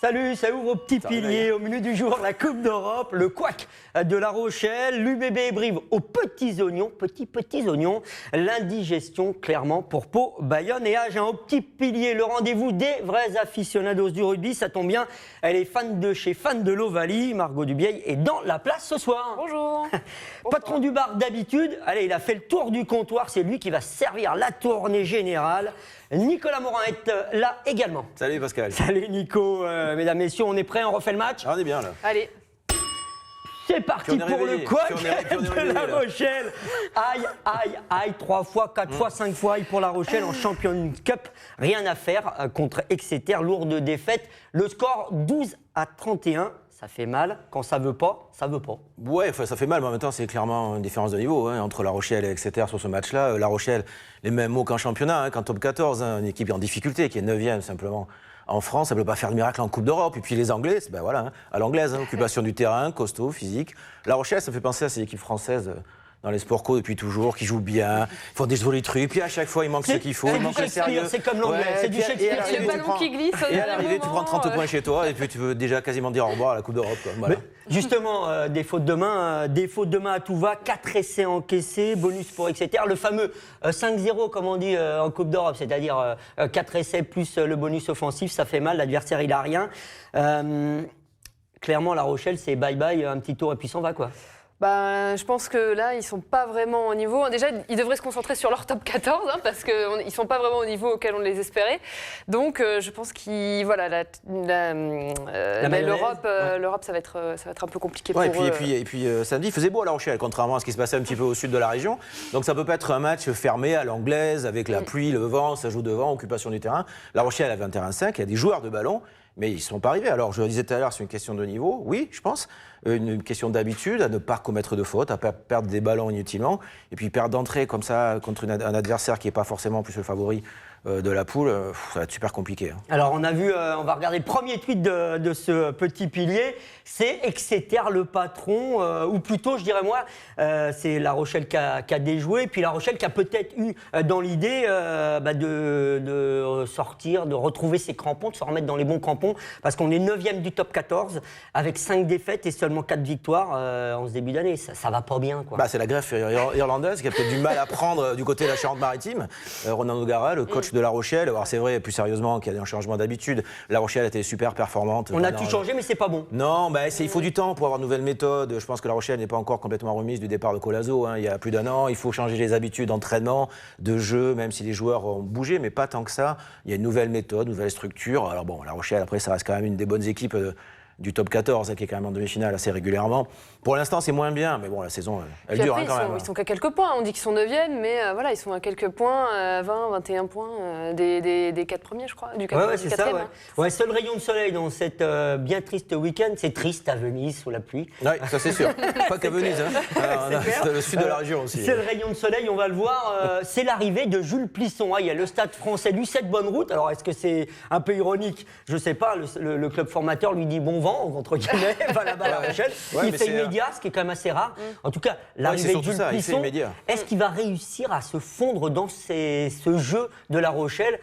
Salut, ça ouvre au petit pilier, au menu du jour, la Coupe d'Europe, le couac de La Rochelle, l'UBB et Brive aux petits oignons, petits oignons, l'indigestion clairement pour Pau, Bayonne et Agen. Au petit pilier, le rendez-vous des vrais aficionados du rugby, ça tombe bien, elle est fan de chez fan de l'Ovalie, Margot Dubieil est dans la place ce soir. Bonjour. Patron du bar d'habitude, allez, il a fait le tour du comptoir, c'est lui qui va servir la tournée générale. Nicolas Morin est là également. Salut Pascal. Salut Nico, mesdames, messieurs, on est prêts, on refait le match? On est bien là. Allez. C'est parti pour le couac de La Rochelle. Aïe, 3 fois, 4 fois, 5 fois, aïe pour La Rochelle en Champions Cup. Rien à faire contre Exeter, lourde défaite. Le score 12-31. Ça fait mal. Quand ça veut pas, ça veut pas. Ouais, ça fait mal, mais en même temps, c'est clairement une différence de niveau entre La Rochelle et Exeter sur ce match-là. La Rochelle, les mêmes mots qu'en championnat, qu'en top 14, une équipe en difficulté, qui est 9e simplement. En France, ça ne peut pas faire de miracle en Coupe d'Europe. Et puis les Anglais, ben voilà, à l'anglaise, occupation du terrain, costaud, physique. La Rochelle, ça me fait penser à ces équipes françaises dans les sports co depuis toujours, qui jouent bien, font des jolis trucs, puis à chaque fois il manque ce qu'il faut, il manque le sérieux. C'est comme l'anglais, c'est du Shakespeare. Et le ballon qui glisse. Et à l'arrivée, tu prends 30 points chez toi, et puis tu veux déjà quasiment dire au revoir à la Coupe d'Europe. Voilà. Justement, des fautes de main à tout va, 4 essais encaissés, bonus pour Exeter. Le fameux 5-0, comme on dit en Coupe d'Europe, c'est-à-dire 4 essais plus le bonus offensif, ça fait mal, l'adversaire il a rien. Clairement, La Rochelle, c'est bye-bye, un petit tour et puis s'en va quoi. Bah, je pense que là, ils ne sont pas vraiment au niveau. Déjà, ils devraient se concentrer sur leur top 14, parce qu'ils ne sont pas vraiment au niveau auquel on les espérait. Donc, je pense que voilà, l'Europe, ça va être un peu compliqué pour eux. Et puis samedi, il faisait beau à La Rochelle, contrairement à ce qui se passait un petit peu au sud de la région. Donc, ça ne peut pas être un match fermé à l'anglaise, avec la pluie, le vent, ça joue devant, occupation du terrain. La Rochelle avait un terrain 5, il y a des joueurs de ballon. Mais ils ne sont pas arrivés. Alors, je le disais tout à l'heure, c'est une question de niveau, oui, je pense. Une question d'habitude, à ne pas commettre de fautes, à ne pas perdre des ballons inutilement. Et puis, perdre d'entrée comme ça contre un adversaire qui n'est pas forcément plus le favori de la poule, ça va être super compliqué. Alors, on a vu, on va regarder le premier tweet de ce petit pilier. C'est Exeter le patron, ou plutôt, je dirais moi, c'est La Rochelle qui a déjoué. Puis La Rochelle qui a peut-être eu dans l'idée de sortir, de retrouver ses crampons, de se remettre dans les bons crampons. Parce qu'on est 9e du top 14, avec 5 défaites et seulement 4 victoires en ce début d'année. Ça va pas bien, quoi. C'est la greffe irlandaise qui a peut-être du mal à prendre du côté de la Charente-Maritime. Ronan O'Gara, le coach de La Rochelle. Alors c'est vrai, plus sérieusement, qu'il y a un changement d'habitude. La Rochelle a été super performante. On a tout changé, mais c'est pas bon. Non, il faut du temps pour avoir de nouvelles méthodes. Je pense que La Rochelle n'est pas encore complètement remise du départ de Colazo. Il y a plus d'un an, il faut changer les habitudes d'entraînement, de jeu, même si les joueurs ont bougé, mais pas tant que ça. Il y a une nouvelle méthode, une nouvelle structure. Alors bon, La Rochelle, après, ça reste quand même une des bonnes équipes du top 14, qui est quand même en demi-finale assez régulièrement. Pour l'instant, c'est moins bien, mais bon, la saison, elle dure après, quand même. Ils sont qu'à quelques points. On dit qu'ils sont 9e, mais voilà, ils sont à quelques points, 20, 21 points des 4 premiers, je crois. Du 4, ouais, c'est ça, ouais. Seul rayon de soleil dans cette bien triste week-end, c'est triste à Venise, sous la pluie. Oui, ça c'est sûr. Pas qu'à Venise, c'est le sud de la région aussi. C'est le rayon de soleil, on va le voir. C'est l'arrivée de Jules Plisson. Il y a le Stade français, lui, cette bonne route. Alors, est-ce que c'est un peu ironique? Je ne sais pas. Le club formateur lui dit bon vent, entre guillemets, va là-bas à La Rochelle. Il fait immédiat, ce qui est quand même assez rare. En tout cas, l'arrivée de Jules Plisson, est-ce qu'il va réussir à se fondre dans ce jeu de La Rochelle?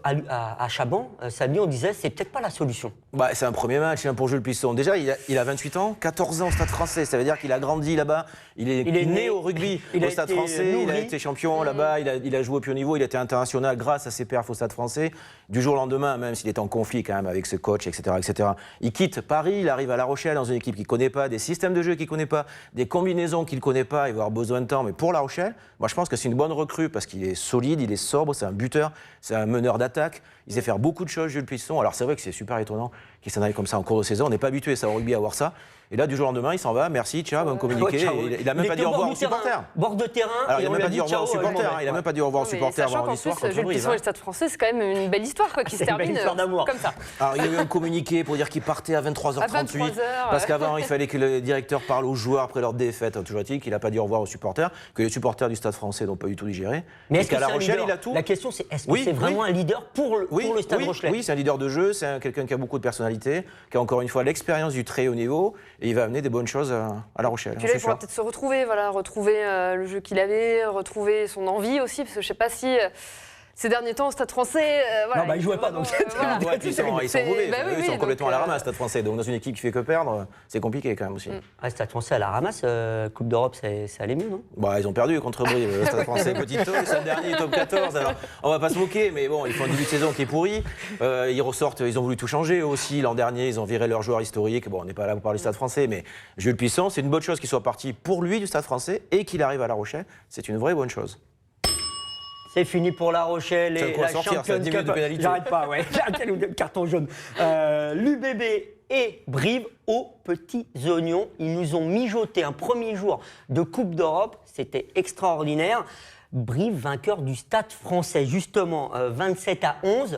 À Chaban, samedi, on disait c'est peut-être pas la solution. C'est un premier match pour Jules Plisson. Déjà, il a 28 ans, 14 ans au Stade français. Ça veut dire qu'il a grandi là-bas. Il est né au rugby au Stade français. Il a été champion là-bas. Il a joué au plus haut niveau. Il a été international grâce à ses perfs au Stade français. Du jour au lendemain, même s'il est en conflit quand même avec ce coach, etc. Il quitte Paris. Il arrive à La Rochelle dans une équipe qu'il ne connaît pas, des systèmes de jeu qu'il ne connaît pas, des combinaisons qu'il ne connaît pas. Il va avoir besoin de temps. Mais pour La Rochelle, moi, je pense que c'est une bonne recrue parce qu'il est solide, il est sobre, c'est un buteur. C'est un meneur d'attaque. Il sait faire beaucoup de choses, Jules Plisson. Alors c'est vrai que c'est super étonnant qu'il s'en aille comme ça en cours de saison. On n'est pas habitué au rugby à voir ça. Et là, du jour au lendemain, il s'en va. Merci, ciao, bon communiqué. Il n'a même pas dit au revoir aux supporters. Bord de terrain. Alors, il n'a même pas dit au revoir aux supporters. Il n'a même pas dit au revoir aux supporters avant l'histoire. Jules Plisson et le Stade français, c'est quand même une belle histoire qui se termine comme ça. Alors, il y a eu un communiqué pour dire qu'il partait à 23h38. Parce qu'avant, il fallait que le directeur parle aux joueurs après leur défaite. Toujours est-il qu'il n'a pas dit au revoir aux supporters, que les supporters du Stade français n'ont pas du tout digéré. Mais est-ce qu'à La Rochelle, il a tout? La question, c'est est-ce que c'est vraiment un leader pour le Stade Rochelais? Oui, c'est un leader de jeu, c'est quelqu'un qui a beaucoup de personnalité, qui a encore une fois l'expérience du très haut niveau, et il va amener des bonnes choses à La Rochelle. Puis là, il pourra peut-être se retrouver, retrouver le jeu qu'il avait, retrouver son envie aussi, parce que je ne sais pas si ces derniers temps au Stade français, voilà. Non, bah, ils jouaient pas, donc voilà. Ouais, puis ils sont mauvais, ils sont complètement donc, à la ramasse, Stade français. Donc dans une équipe qui fait que perdre, c'est compliqué quand même aussi. Ah, Stade français à la ramasse, Coupe d'Europe, ça allait mieux, non? Bah, ils ont perdu contre Brive, le Stade français, petit taux, ils sont derniers, top 14. Alors, on va pas se moquer, mais bon, ils font un début de saison qui est pourri. Ils ressortent, ils ont voulu tout changer aussi. L'an dernier, ils ont viré leurs joueurs historiques. Bon, on n'est pas là pour parler du Stade français, mais Jules Puissant, c'est une bonne chose qu'il soit parti pour lui du Stade français et qu'il arrive à La Rochelle. C'est une vraie bonne chose. C'est fini pour La Rochelle et la Champions Cup. J'arrête pas, ouais. Quel carton jaune. L'UBB et Brive aux petits oignons. Ils nous ont mijoté un premier jour de Coupe d'Europe. C'était extraordinaire. Brive, vainqueur du Stade français, justement, 27-11.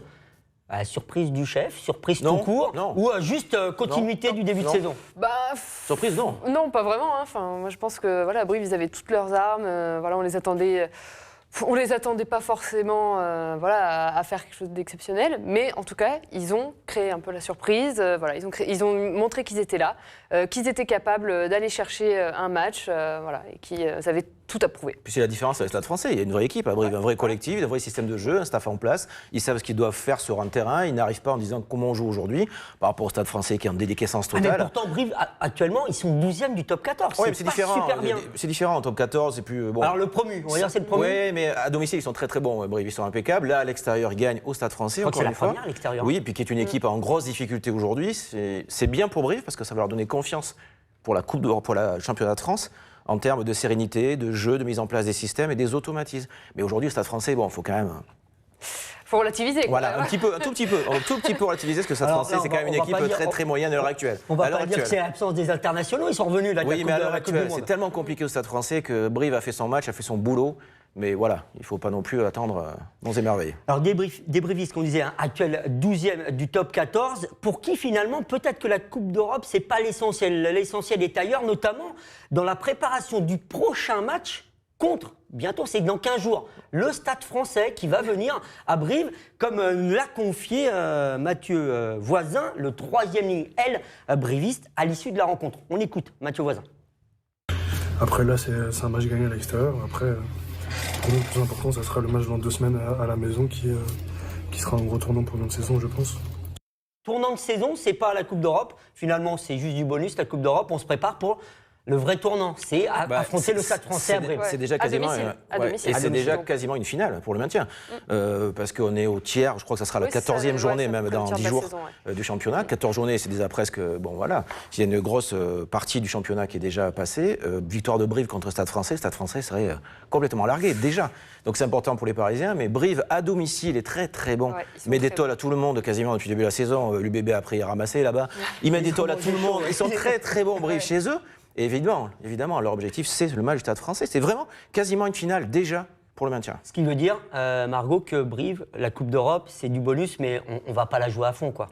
Surprise du chef, surprise tout court, ou juste continuité du début de saison? Surprise, non. Non, pas vraiment. Hein. Enfin, moi, je pense que voilà, Brive, ils avaient toutes leurs armes. Voilà, on les attendait pas forcément à faire quelque chose d'exceptionnel, mais en tout cas, ils ont créé un peu la surprise. Voilà, ils ont montré qu'ils étaient là, qu'ils étaient capables d'aller chercher un match, et qu'ils avaient tout à prouver. Puis c'est la différence avec le Stade français. Il y a une vraie équipe à Brive, un vrai collectif, un vrai système de jeu, un staff en place. Ils savent ce qu'ils doivent faire sur un terrain. Ils n'arrivent pas en disant comment on joue aujourd'hui par rapport au Stade français qui est en déliquescence totale. Mais pourtant, Brive, actuellement, ils sont 12e du top 14. Oui, c'est différent. Super bien. C'est différent. En top 14, c'est plus bon. Alors le promu, on va dire c'est le promu. Oui, mais à domicile, ils sont très très bons. Brive, ils sont impeccables. Là, à l'extérieur, ils gagnent au Stade français. Je crois que c'est la première à l'extérieur. Oui, puis qui est une équipe en grosse difficulté aujourd'hui. C'est bien pour Brive parce que ça va leur donner confiance pour la Coupe d'Europe, pour la Championnat de France, en termes de sérénité, de jeu, de mise en place des systèmes et des automatismes. Mais aujourd'hui, le Stade français, bon, il faut quand même... Faut relativiser. Voilà, un tout petit peu relativiser, parce que le Stade français, c'est quand même une équipe très moyenne à l'heure actuelle. On va pas dire que c'est l'absence des internationaux, ils sont revenus là. Oui, mais à l'heure actuelle, c'est tellement compliqué au Stade français que Brive a fait son match, a fait son boulot. Mais voilà, il ne faut pas non plus attendre bons et merveilles. Alors, débriefiste, qu'on disait, actuel 12e du top 14, pour qui finalement, peut-être que la Coupe d'Europe, ce n'est pas l'essentiel. L'essentiel est ailleurs, notamment dans la préparation du prochain match contre, bientôt, c'est dans 15 jours, le Stade français qui va venir à Brive, comme l'a confié Mathieu Voisin, le 3e ligne L briviste, à l'issue de la rencontre. On écoute Mathieu Voisin. Après, là, c'est un match gagné à l'extérieur. Après... Pour nous, le plus important, ça sera le match dans 2 semaines à la maison qui sera un gros tournant pour notre saison, je pense. Tournant de saison, c'est pas la Coupe d'Europe. Finalement, c'est juste du bonus, la Coupe d'Europe. On se prépare pour le vrai tournant. C'est affronter le Stade français à Brive. C'est déjà quasiment, quasiment une finale pour le maintien. Parce qu'on est au tiers, je crois que ça sera la 14e journée, même dans 10 jours du championnat. 14 journées, c'est déjà presque... Bon, voilà. Il y a une grosse partie du championnat qui est déjà passée. Victoire de Brive contre le Stade français serait complètement largué, déjà. Donc c'est important pour les Parisiens. Mais Brive, à domicile, est très, très bon. Met des tolls à tout le monde, quasiment depuis le début de la saison. L'UBB a pris ramasser là-bas. Ils mettent des tolls à tout le monde. Ils sont très, très bons, Brive, chez eux. Et évidemment, leur objectif, c'est le match du Stade français. C'est vraiment quasiment une finale déjà pour le maintien. Ce qui veut dire, Margot, que Brive, la Coupe d'Europe, c'est du bonus, mais on ne va pas la jouer à fond, quoi.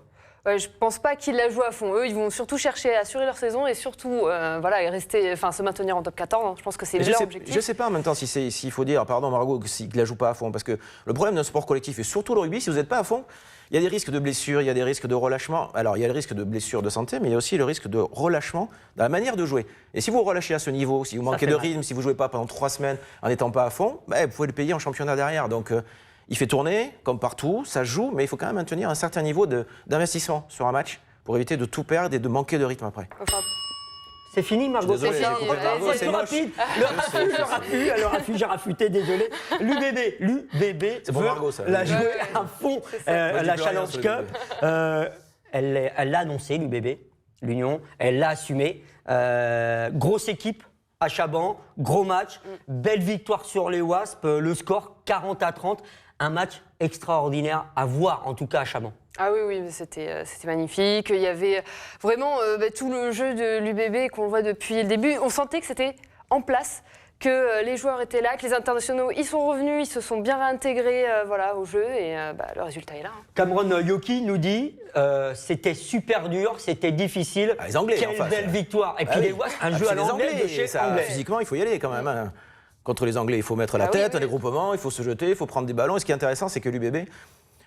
Ouais, je ne pense pas qu'ils la jouent à fond. Eux, ils vont surtout chercher à assurer leur saison et surtout se maintenir en top 14. Hein. Je pense que c'est leur objectif. Je ne sais pas en même temps s'il faut dire, pardon Margot, qu'ils ne la jouent pas à fond. Parce que le problème d'un sport collectif, et surtout le rugby, si vous n'êtes pas à fond, il y a des risques de blessures, il y a des risques de relâchement. Alors, il y a le risque de blessure de santé, mais il y a aussi le risque de relâchement dans la manière de jouer. Et si vous relâchez à ce niveau, si vous manquez de rythme, si vous ne jouez pas pendant 3 semaines en n'étant pas à fond, vous pouvez le payer en championnat derrière. Donc, il fait tourner, comme partout, ça joue, mais il faut quand même maintenir un certain niveau d'investissement sur un match pour éviter de tout perdre et de manquer de rythme après. C'est fini, Margot. C'est fini. C'est rapide. Le raffut, j'ai raffuté, désolé. L'UBB la jouer à fond, la Challenge Cup. Elle l'a annoncé, l'UBB, l'Union. Elle l'a assumé. Grosse équipe à Chaban, gros match, belle victoire sur les Wasps. Le score 40-30. Un match extraordinaire à voir, en tout cas à Chaban. Ah oui, c'était magnifique. Il y avait vraiment tout le jeu de l'UBB qu'on voit depuis le début. On sentait que c'était en place, que les joueurs étaient là, que les internationaux ils sont revenus, ils se sont bien réintégrés au jeu et le résultat est là. Hein. Cameron Yoki nous dit c'était super dur, c'était difficile. Les Anglais, quelle belle victoire. Et puis les Wasps, un jeu à l'anglais de chez Anglais. Physiquement, il faut y aller quand même. Hein. Contre les Anglais, il faut mettre la tête, les groupements, il faut se jeter, il faut prendre des ballons. Et ce qui est intéressant, c'est que l'UBB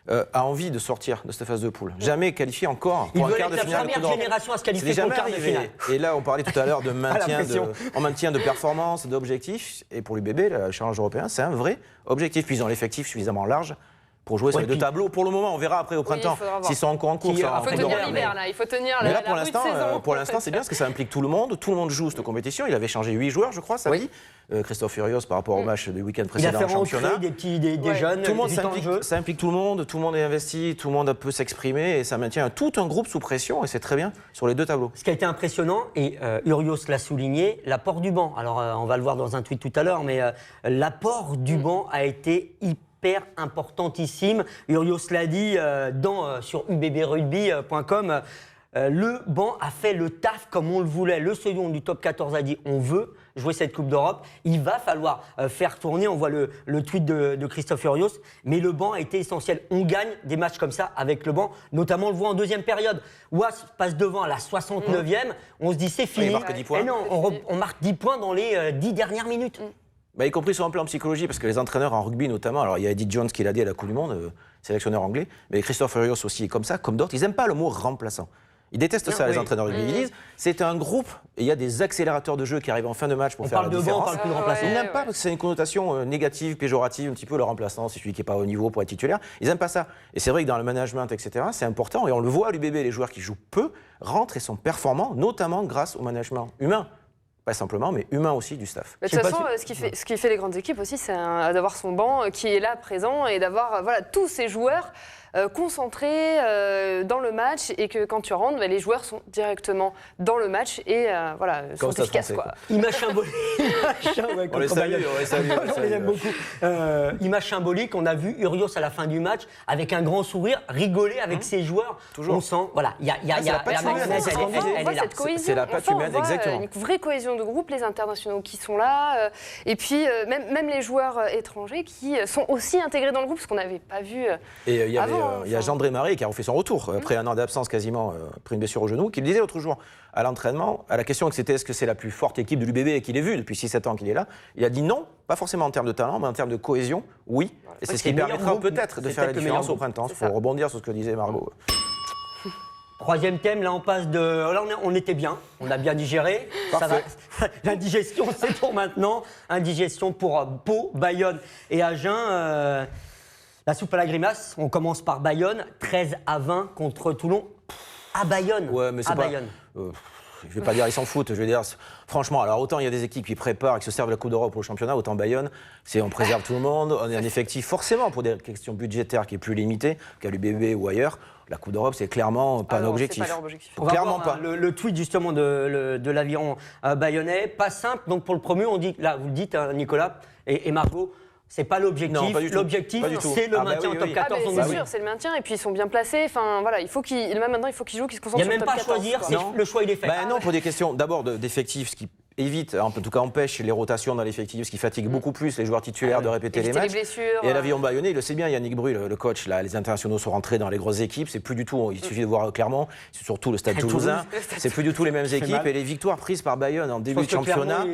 a envie de sortir de cette phase de poule. Jamais qualifié encore pour un quart de finale. La première génération à se qualifier pour le quart de finale. Et là, on parlait tout à l'heure de maintien de performance, d'objectifs. Et pour l'UBB, le challenge européen, c'est un vrai objectif. Puis ils ont l'effectif suffisamment large pour jouer sur les deux tableaux. Pour le moment, on verra après au printemps s'ils sont encore en course. Il faut tenir l'hiver, là. Il faut tenir mais là, la pour l'instant, c'est bien parce que ça implique tout le monde. Tout le monde joue cette compétition. Il avait changé 8 joueurs, je crois, samedi. Christophe Furios par rapport au match du week-end précédent en championnat. Il a fait des jeunes. Tout le monde ça implique tout le monde est investi, tout le monde peut s'exprimer et ça maintient tout un groupe sous pression et c'est très bien sur les deux tableaux. Ce qui a été impressionnant, et Urios l'a souligné, l'apport du banc. Alors on va le voir dans un tweet tout à l'heure, mais l'apport du banc a été hyper importantissime. Urios l'a dit sur ubbrugby.com. Le banc a fait le taf comme on le voulait. Le second du top 14 a dit on veut jouer cette Coupe d'Europe. Il va falloir faire tourner. On voit le tweet de Christophe Urios. Mais le banc a été essentiel. On gagne des matchs comme ça avec le banc. Notamment, on le voit en deuxième période. Ouas passe devant à la 69e. On se dit c'est fini. Il marque 10 points. Et non, on marque 10 points dans les 10 dernières minutes. Y compris sur un plan psychologie, parce que les entraîneurs en rugby notamment, alors il y a Eddie Jones qui l'a dit à la Coupe du Monde, sélectionneur anglais, mais Christophe Urios aussi est comme ça, comme d'autres. Ils n'aiment pas le mot remplaçant. Ils détestent ça, les entraîneurs rugby. Ils disent c'est un groupe et il y a des accélérateurs de jeu qui arrivent en fin de match pour faire la différence. On parle plus de remplaçant. Ils n'aiment pas parce que c'est une connotation négative, péjorative, un petit peu le remplaçant, c'est celui qui n'est pas au niveau pour être titulaire. Ils n'aiment pas ça. Et c'est vrai que dans le management, etc., c'est important. Et on le voit à l'UBB, les joueurs qui jouent peu rentrent et sont performants, notamment grâce au management humain. Pas simplement, mais humain aussi du staff. De toute façon, ce qui fait les grandes équipes aussi, c'est d'avoir son banc qui est là, présent, et d'avoir tous ces joueurs concentrés dans le match, et que quand tu rentres, les joueurs sont directement dans le match et sont efficaces. Image symbolique. On les salue, on les aime beaucoup. Image symbolique, on a vu Urios à la fin du match avec un grand sourire, rigoler avec ses joueurs. Toujours. On sent, il y a la mayonnaise, elle est là. Cette cohésion. C'est la patte humaine, exactement. Une vraie cohésion de groupe, les internationaux qui sont là, et puis même les joueurs étrangers qui sont aussi intégrés dans le groupe, ce qu'on n'avait pas vu avant. Il y a Jean-André Marais qui a refait son retour après un an d'absence quasiment, après une blessure au genou, qui le disait l'autre jour à l'entraînement, à la question que c'était est-ce que c'est la plus forte équipe de l'UBB et qu'il ait vu depuis 6-7 ans qu'il est là, il a dit non, pas forcément en termes de talent, mais en termes de cohésion, oui. Et c'est ce qui permettra peut-être de faire la différence au printemps. Il faut rebondir sur ce que disait Margot. Troisième thème, là on passe de... Là on était bien, on a bien digéré. Ça va. L'indigestion c'est pour maintenant. Indigestion pour Pau, Bayonne et Agen. La soupe à la grimace, on commence par Bayonne, 13-20 contre Toulon. À Bayonne. Ouais, mais c'est pas... Bayonne. Je vais pas dire ils s'en foutent, je vais dire franchement, alors autant il y a des équipes qui préparent et qui se servent de la Coupe d'Europe au championnat, autant Bayonne, on préserve tout le monde, on est un effectif forcément pour des questions budgétaires qui est plus limité qu'à l'UBB ou ailleurs. La Coupe d'Europe, c'est clairement pas un objectif. Clairement pas. Le tweet justement de l'aviron bayonnais, pas simple. Donc pour le promu, on dit, là vous le dites Nicolas et Margot, c'est pas l'objectif. L'objectif, c'est le maintien en top 14. C'est sûr, c'est le maintien. Et puis ils sont bien placés. Enfin voilà, maintenant il faut qu'ils jouent, qu'ils se concentrent sur le top 14. Il n'y a même pas à choisir. Le choix il est fait. Non, pour des questions d'abord d'effectifs, ce qui évite, en tout cas empêche les rotations dans l'effectif, ce qui fatigue beaucoup plus les joueurs titulaires de répéter les matchs. Les blessures, et l'avion bayonnais, il le sait bien, Yannick Bru, le coach, là, les internationaux sont rentrés dans les grosses équipes, c'est plus du tout, il suffit de voir clairement, c'est surtout le Stade Toulousain, c'est plus du tout les mêmes équipes, et les victoires prises par Bayonne en début de championnat,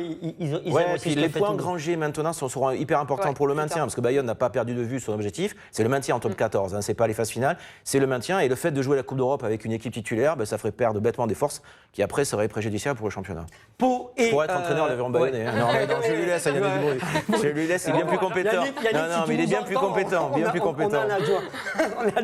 puis les points engrangés maintenant seront hyper importants pour le maintien, parce que Bayonne n'a pas perdu de vue son objectif, c'est le maintien en top 14, c'est pas les phases finales, c'est le maintien, et le fait de jouer la Coupe d'Europe avec une équipe titulaire, ça ferait perdre bêtement des forces qui après seraient préjudiciables pour le championnat. Pour être entraîneur, bayonnais. Non, je lui laisse, Yannick Bru. Je lui laisse, il est bien plus compétent. Non, mais il est bien plus compétent. Bien plus compétent.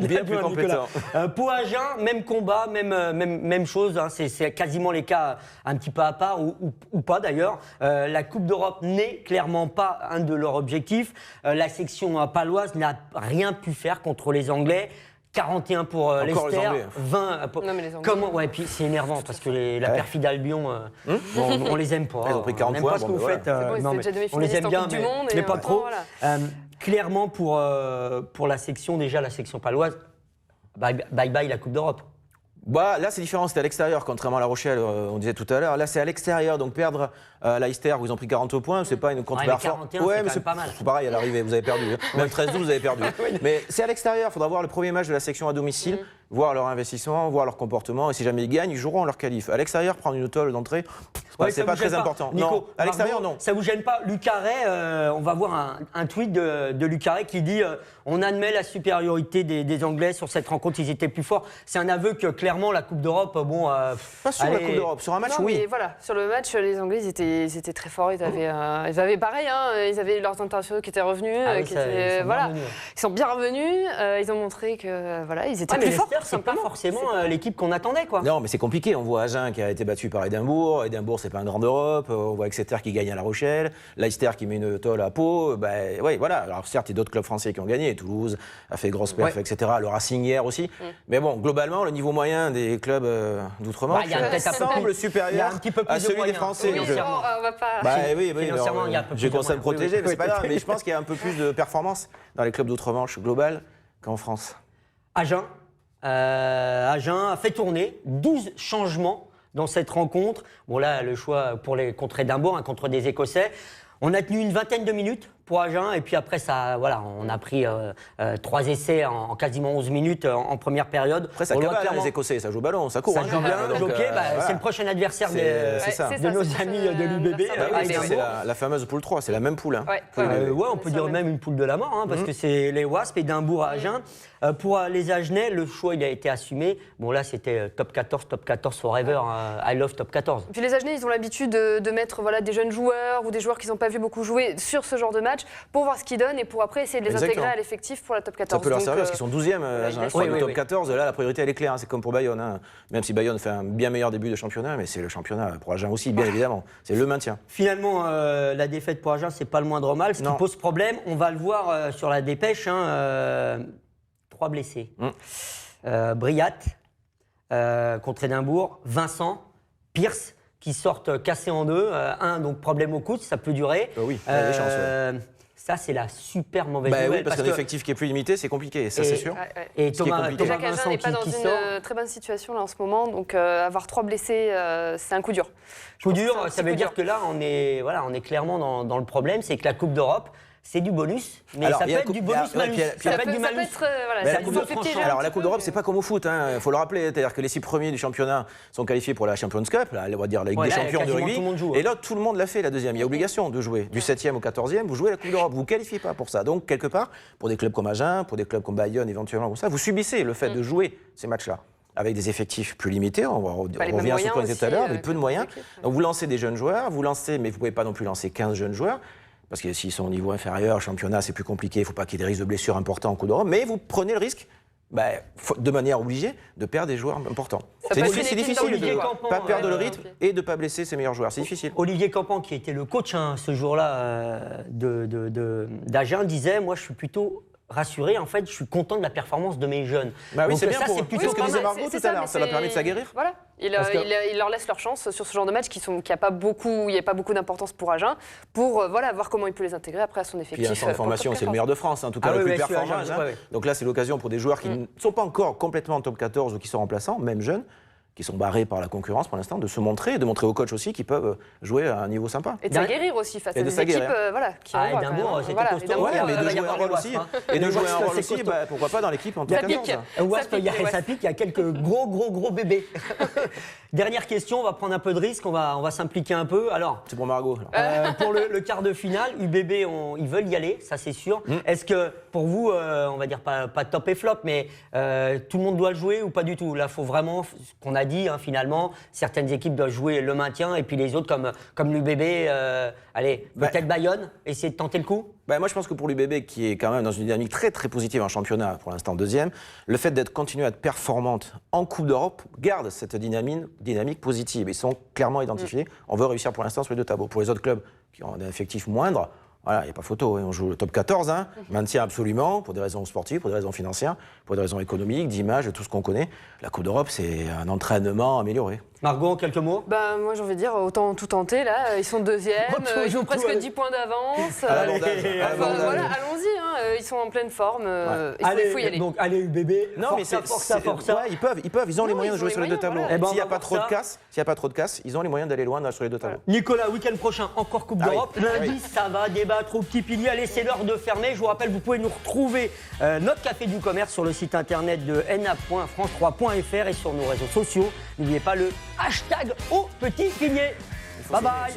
Bien plus compétent. Pour Agen, même combat, même chose. C'est quasiment les cas un petit peu à part, ou pas d'ailleurs. La Coupe d'Europe n'est clairement pas un de leurs objectifs. La section paloise n'a rien pu faire contre les Anglais. 41 pour Leicester, 20 pour... Non, mais les Anglais... Comment... Ouais, puis c'est énervant parce que la perfide Albion, on les aime pas. Ils ont pris 40 points. On n'aime pas ce que vous faites. On les aime bien, mais pas trop. Voilà. Clairement, pour la section, déjà la section paloise, bye la Coupe d'Europe. Là, c'est différent, c'était à l'extérieur, contrairement à La Rochelle, on disait tout à l'heure. Là, c'est à l'extérieur, donc perdre Leicester, où ils ont pris 40 points, c'est pas une contre-performance. Ouais, mais c'est pas mal. C'est pareil, à l'arrivée, vous avez perdu. Même 13-12, vous avez perdu. Mais c'est à l'extérieur, il faudra voir le premier match de la section à domicile. voir leur investissement, voir leur comportement. Et si jamais ils gagnent, ils joueront leur qualif. À l'extérieur, prendre une tôle d'entrée, c'est pas très important. Nico, non, à l'extérieur, non. Ça vous gêne pas? Lucaré, on va voir un tweet de Lucaré qui dit on admet la supériorité des Anglais sur cette rencontre, ils étaient plus forts. C'est un aveu que clairement la Coupe d'Europe, pas sur la Coupe d'Europe, sur un match, non, oui. Mais voilà, sur le match, les Anglais, ils étaient très forts. Ils avaient pareil, hein, ils avaient leurs internationaux qui étaient revenus, ils sont bien revenus. Ils ont montré que voilà, ils étaient plus forts. C'est pas forcément l'équipe qu'on attendait, quoi. Non, mais c'est compliqué. On voit Agen qui a été battu par Édimbourg. Édimbourg, c'est pas un grand d'Europe. On voit Exeter qui gagne à La Rochelle. Leicester qui met une tôle à Pau. Oui, voilà. Alors certes, il y a d'autres clubs français qui ont gagné. Toulouse a fait grosse perf, etc. Le Racing hier aussi. Mais bon, globalement, le niveau moyen des clubs d'outre-Manche semble supérieur à celui des Français. Oui, on va pas. Je commence à me protéger, mais c'est pas grave. Mais je pense qu'il y a un peu plus de performance dans les clubs d'outre-Manche global qu'en France. Agen a fait tourner 12 changements dans cette rencontre. Bon là, le choix contre Édimbourg, contre des Écossais. On a tenu une vingtaine de minutes pour Agen et puis après on a pris 3 essais en quasiment 11 minutes en première période. Après ça cabale, les Écossais, ça joue au ballon, ça court. Ça joue bien, c'est le prochain adversaire de nos amis de l'UBB. C'est la fameuse poule 3, c'est la même poule. On peut dire même une poule de la mort, parce que c'est les Wasps, Édimbourg à Agen. Pour les Agenais, le choix il a été assumé. Bon là c'était top 14 forever, I love top 14. Puis les Agenais, ils ont l'habitude de mettre des jeunes joueurs ou des joueurs qu'ils n'ont pas vu beaucoup jouer sur ce genre de match pour voir ce qu'ils donnent et pour après essayer de les intégrer à l'effectif pour la top 14. Ça peut leur servir parce qu'ils sont 12e, le top 14. Là, la priorité elle est claire, c'est comme pour Bayonne. Même si Bayonne fait un bien meilleur début de championnat, mais c'est le championnat pour Agen aussi, bien évidemment. C'est le maintien. Finalement, la défaite pour Agen, c'est pas le moindre mal. Ce qui pose problème, on va le voir sur la dépêche. 3 blessés. Briat contre Édimbourg, Vincent, Pierce qui sortent cassés en deux. Donc problème au coude, ça peut durer. Oui, il y a des chances. Ça, c'est la super mauvaise nouvelle. Oui, parce qu'un effectif qui est plus limité, c'est compliqué, ça c'est sûr. Et Thomas Vincent n'est pas dans une très bonne situation là en ce moment, donc avoir 3 blessés, c'est un coup dur. Coup dur, ça veut dire que là, on est clairement dans le problème, c'est que la Coupe d'Europe, c'est du bonus, mais ça peut être du bonus-malus. Ça peut être du malus. La Coupe d'Europe, c'est pas comme au foot, il faut le rappeler. C'est-à-dire que les 6 premiers du championnat sont qualifiés pour la Champions Cup, on va dire la Ligue des Champions de rugby. Et là, tout le monde l'a fait, la deuxième. Il y a obligation de jouer. Du 7e au 14e, vous jouez la Coupe d'Europe. Vous ne qualifiez pas pour ça. Donc, quelque part, pour des clubs comme Agen, pour des clubs comme Bayonne, éventuellement, comme ça, vous subissez le fait de jouer ces matchs-là. Avec des effectifs plus limités, on revient sur ce qu'on disait tout à l'heure, avec peu de moyens. Donc, vous lancez des jeunes joueurs, mais vous ne pouvez pas non plus lancer 15 jeunes joueurs. Parce que s'ils sont au niveau inférieur, championnat, c'est plus compliqué, il ne faut pas qu'il y ait des risques de blessures importants en Coupe d'Europe, mais vous prenez le risque, de manière obligée, de perdre des joueurs importants. C'est difficile de ne pas perdre le rythme et de ne pas blesser ses meilleurs joueurs, c'est difficile. Olivier Campan, qui était le coach ce jour-là d'Agen, disait « Moi, je suis plutôt rassuré, en fait, je suis content de la performance de mes jeunes. » Oui, c'est bien pour eux. C'est ce que disait Margot tout à l'heure, ça leur permet de s'aguerrir. Voilà. Il leur laisse leur chance sur ce genre de match qui n'a pas beaucoup d'importance pour Agen, pour voir comment il peut les intégrer après à son effectif. Puis en formation, c'est le meilleur de France, en tout cas le plus performant. Donc là, c'est l'occasion pour des joueurs qui ne sont pas encore complètement en top 14 ou qui sont remplaçants, même jeunes, qui sont barrés par la concurrence pour l'instant, de se montrer et de montrer aux coachs aussi qu'ils peuvent jouer à un niveau sympa. Et de s'aguerrir aussi face à des équipes qui envoient. Édimbourg, c'était costaud. Mais de jouer un rôle aussi. Et de jouer un rôle aussi, pourquoi pas dans l'équipe en top 14. Ça pique, il y a quelques gros bébés. Dernière question, on va prendre un peu de risque, on va s'impliquer un peu. Alors, c'est pour Margot. Pour le quart de finale, UBB, ils veulent y aller, ça c'est sûr. Est-ce que pour vous, on va dire pas top et flop, mais tout le monde doit le jouer ou pas du tout? Là, il faut vraiment, ce qu'on a dit finalement, certaines équipes doivent jouer le maintien et puis les autres comme l'UBB, peut-être Bayonne, essayer de tenter le coup. Moi, je pense que pour l'UBB, qui est quand même dans une dynamique très très positive en championnat, pour l'instant deuxième, le fait d'être continué à être performante en Coupe d'Europe garde cette dynamique positive. Ils sont clairement identifiés. On veut réussir pour l'instant sur les 2 tableaux. Pour les autres clubs qui ont un effectif moindre, il n'y a pas photo. On joue le top 14, maintien absolument, pour des raisons sportives, pour des raisons financières, pour des raisons économiques, d'image, de tout ce qu'on connaît. La Coupe d'Europe, c'est un entraînement amélioré. Margot, quelques mots? Moi, j'ai envie de dire, autant tout tenter, là. Ils sont deuxième, ils ont presque 10 points d'avance. Allons-y, ils sont en pleine forme. Il faut y aller. Donc, allez, UBB, force. Ils peuvent, ils ont les moyens de jouer sur les 2 tableaux. S'il n'y a pas trop de casse, ils ont les moyens d'aller loin sur les 2 tableaux. Nicolas, week-end prochain, encore Coupe d'Europe. Lundi, ça va débattre. battre au petit pilier. Allez, c'est l'heure de fermer. Je vous rappelle, vous pouvez nous retrouver notre Café du Commerce sur le site internet de na.france3.fr et sur nos réseaux sociaux. N'oubliez pas le hashtag au petit pilier. Bye bye.